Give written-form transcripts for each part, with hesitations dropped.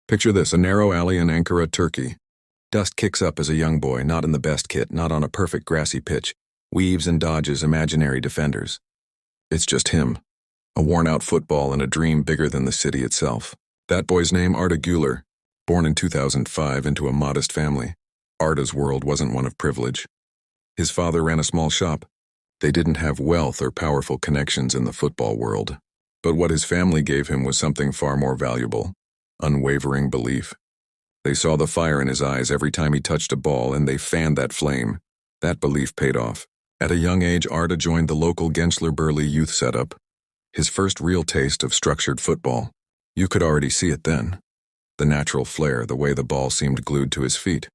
Picture this, a narrow alley in Ankara, Turkey. Dust kicks up as a young boy, not in the best kit, not on a perfect grassy pitch, weaves and dodges imaginary defenders. It's just him, a worn-out football and a dream bigger than the city itself. That boy's name, Arda Güler, born in 2005 into a modest family. Arda's world wasn't one of privilege. His father ran a small shop. They didn't have wealth or powerful connections in the football world. But what his family gave him was something far more valuable: unwavering belief. They saw the fire in his eyes every time he touched a ball, and they fanned that flame. That belief paid off. At a young age, Arda joined the local Gençler Birliği youth setup, his first real taste of structured football. You could already see it then. The natural flair, the way the ball seemed glued to his feet.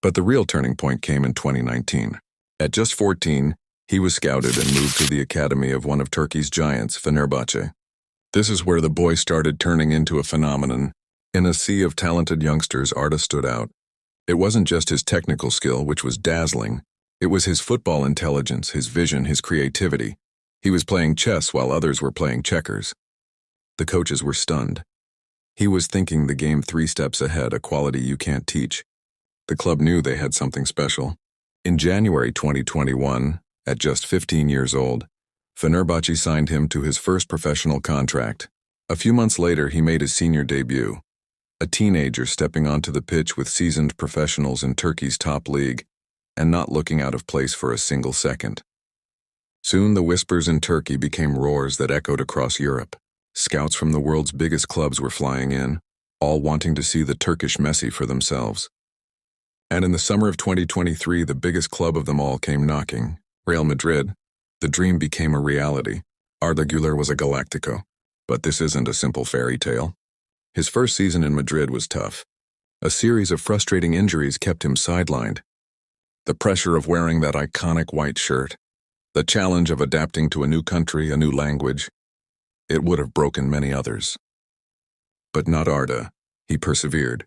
But the real turning point came in 2019. At just 14, he was scouted and moved to the academy of one of Turkey's giants, Fenerbahçe. This is where the boy started turning into a phenomenon. In a sea of talented youngsters, Arda stood out. It wasn't just his technical skill, which was dazzling. It was his football intelligence, his vision, his creativity. He was playing chess while others were playing checkers. The coaches were stunned. He was thinking the game 3 steps ahead, a quality you can't teach. The club knew they had something special. In January 2021, at just 15 years old, Fenerbahçe signed him to his first professional contract. A few months later, he made his senior debut. A teenager stepping onto the pitch with seasoned professionals in Turkey's top league, and not looking out of place for a single second. Soon the whispers in Turkey became roars that echoed across Europe. Scouts from the world's biggest clubs were flying in, all wanting to see the Turkish Messi for themselves. And in the summer of 2023, the biggest club of them all came knocking, Real Madrid. The dream became a reality. Arda Güler was a Galactico. But this isn't a simple fairy tale. His first season in Madrid was tough. A series of frustrating injuries kept him sidelined. The pressure of wearing that iconic white shirt, the challenge of adapting to a new country, a new language, it would have broken many others. But not Arda. He persevered.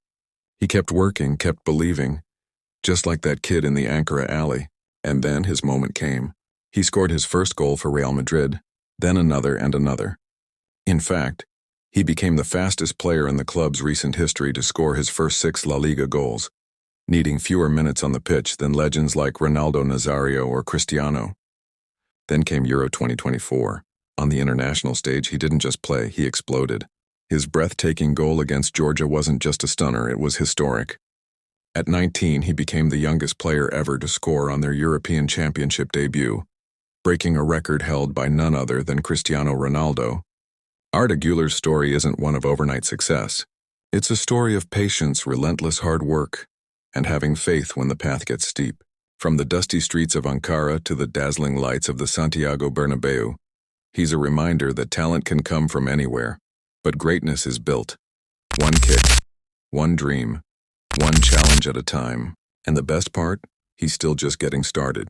He kept working, kept believing, just like that kid in the Ankara alley. And then his moment came. He scored his first goal for Real Madrid, then another and another. In fact, he became the fastest player in the club's recent history to score his first 6 La Liga goals, needing fewer minutes on the pitch than legends like Ronaldo Nazario or Cristiano. Then came Euro 2024. On the international stage, he didn't just play, he exploded. His breathtaking goal against Georgia wasn't just a stunner, it was historic. At 19, he became the youngest player ever to score on their European Championship debut, breaking a record held by none other than Cristiano Ronaldo. Arda Güler's story isn't one of overnight success. It's a story of patience, relentless hard work, and having faith when the path gets steep. From the dusty streets of Ankara to the dazzling lights of the Santiago Bernabeu, he's a reminder that talent can come from anywhere, but greatness is built. One kick, one dream, one challenge at a time. And the best part? He's still just getting started.